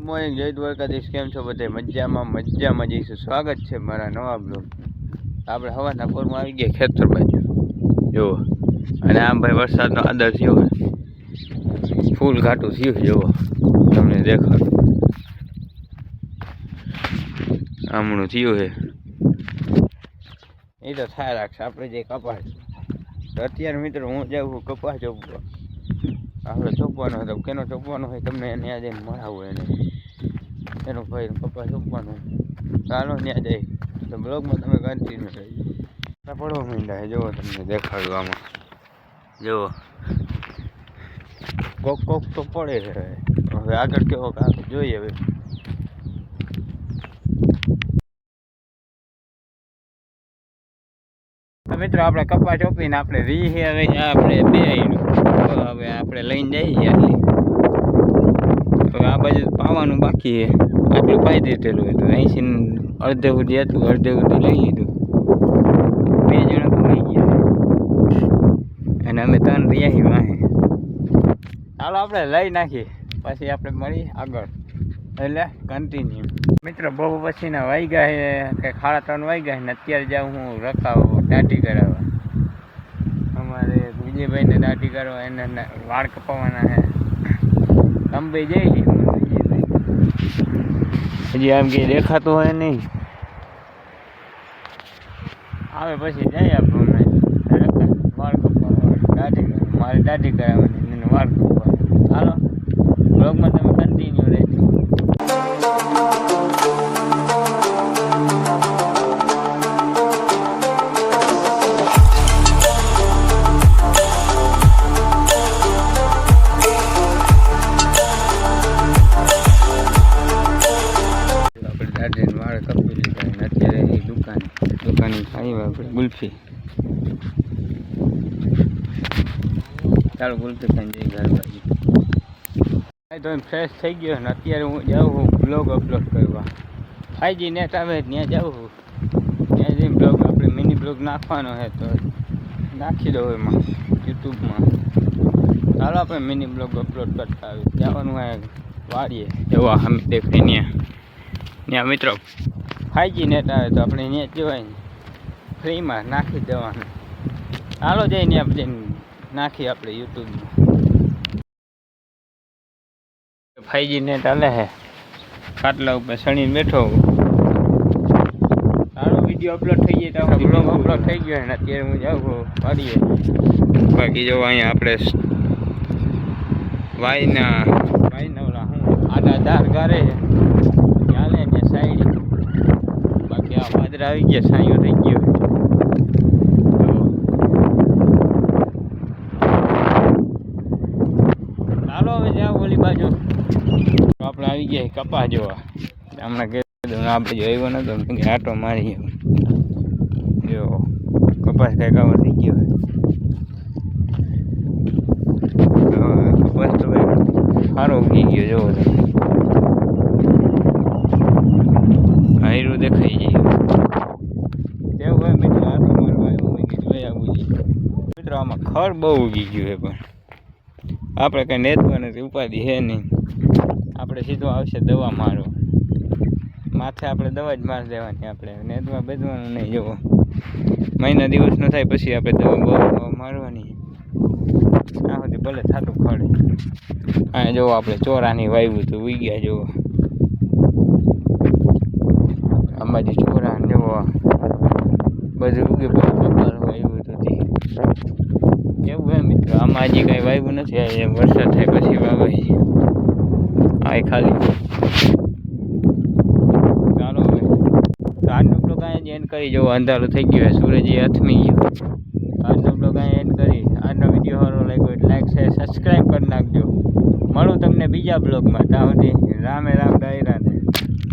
Morning, જય દ્વારકાધીશ. કેમ છો બધે? મજામાં જઈશું. સ્વાગત છે મારા નવા બ્લોગ. આપણે હવાના પોરમાં આવી ગયા ખેતર બાજુ જુઓ, અને આમ ભાઈ વરસાદનો આદર થયો હોય, ફૂલ ઘાટું થયું જુઓ, તમને દેખાડું આમણું થયું છે. એ તો થાય રાખશે. આપણે જે કપાસ અત્યારે મિત્રો હું જાઉં કપાસ ચોપવા. આપણે ચોપવાનો હતો, કેનો ચોપવાનો હોય તમને એને યાદ એને મળાવું, એને એનો ભાઈ કપાસ ચોપવાનો. ચાલો ત્યાં જાય તો બ્લોગમાં તમે કન્ટિન્યુ થઈ પડવા માંડ્યા છે. જુઓ તમને દેખાડું આમાં જુઓ, કોક તો પડે છે. હવે આગળ કેવો જોઈએ. હવે મિત્રો આપણે કપા ચોપીને આપણે રી હવે આપણે બે હવે આપણે લઈને જઈએ. હવે આ બાજુ પાવાનું બાકી છે. આટલું પાઈ દીધેલું હતું, અહીંથી અડધે સુધી હતું, અડધે સુધી લઈ લીધું. બે જણા તો લઈ ગયા અને અમે ત્રણ રહ્યા વાહે. ચાલો આપણે લઈ નાખીએ, પછી આપણે મળીએ આગળ. એટલે કન્ટિન્યુ મિત્રો. બહુ પછીના વાગ્યા છે કે 3:30 વાગ્યા છે ને અત્યારે જાઉં હું રકાવો દાઢી કરાવવા. અમારે વિજયભાઈને દાઢી કરવા, એને વાળ કપાવવાના છે. અંબાઈ જઈ હજી આમ કે દેખાતો હોય નહીં, આવે પછી જાય આપણે વાળ કપાવવા, દાઢી કરવા. મારે દાઢી કરાવવાની એને વાળ કપાવવા. ચાલો બ્લોગમાં તમે કન્ટિન્યુ રહેજો. વાળ કપી લીધા અને અત્યારે એ દુકાને ખાઈ આપણે ગુલ્ફી. ચાલો ગુલ્ફી ખાઈને જઈ ઘર બાજુ. તો ફ્રેશ થઈ ગયો ને અત્યારે હું જાઉં છું બ્લોગ અપલોડ કરવા. 5G નેટ આવે ત્યાં જાઉં છું, ત્યાં જઈને બ્લોગ આપણે મિની બ્લોગ નાખવાનો છે તો નાખી દઉં એમાં યુટ્યુબમાં. ચાલો આપણે મિની બ્લોગ અપલોડ કરતા આવી જવાનું હોય વાળીએ. એવા અમે દેખાય ત્યાં મિત્રો 5G નેટ આવે તો આપણે ત્યાં જવાય ફ્રીમાં નાખી દેવાનું. ચાલો જઈને આપણે નાખીએ આપણે યુટ્યુબમાં. 5G નેટ હાલે છે, ખાટલા ઉપર સણીને બેઠો. સારો વિડીયો અપલોડ થઈ જાય તો બ્લોગ અપલોડ થઈ ગયો ને અત્યારે હું જાઉં વાળીએ. બાકી જો અહીંયા આપણે વાયના ઓલા હું આડા દાર ગારે ચાલે ને સાઈડ. બાકી આ વાદળા આવી ગયા, સાંયો થઈ ગયો. ચાલો હવે જાઓ ઓલી બાજુ. આપણે આવી ગયા કપા જોવા. હમણાં કીધું આ બાજુ આવ્યો નતો, આટો મારી જો કપાસ કઈ કાવા થઈ ગયો. કપાસ તો સારો ઉગી ગયો. જોવો તમે હાયરું દેખાઈ જાય તેવું હોય મિત્રો. આટો મારવા આવ્યો જોઈ આવું જોઈએ મિત્રો. આમાં ખર બહુ ઉગી ગયું છે, પણ આપણે કંઈ નેતવા નથી, ઉપાધિ છે નહીં. આપણે સીધો આવશે દવા મારવા માથે. આપણે દવા જ મારી દેવાની, આપણે નેતવા બેદવાનું નહીં. જુઓ મહિના દિવસ ન થાય પછી આપણે દવા બહુ મારવાની. ત્યાં સુધી ભલે થતું ખડે. હા જુઓ આપણે ચોરાની વાવ્યું તો ઉઈ ગયા. જુઓ આ બાજુ ચોરા જુઓ બધું ઉગે. કપાસ વાવ્યું હતું એવું એમ મિત્રો. આમાં હજી કાંઈ વાવ્યું નથી. વરસાદ થાય પછી વાવાય. આ ખાલી ચાલો હવે આજનો બ્લોગ અહીંયા જ એન્ડ કરી. જવો અંધારું થઈ ગયું, સૂરજ એ અથમી ગયો. આજનો બ્લોગ અહીંયા એન્ડ કરી. આજનો વિડીયો સારો લાગ્યો એટલે લાઈક છે, સબસ્ક્રાઈબ કરી નાખજો. મળું તમને બીજા બ્લોગમાં. ત્યાં સુધી રામે રામ ડાયરાને.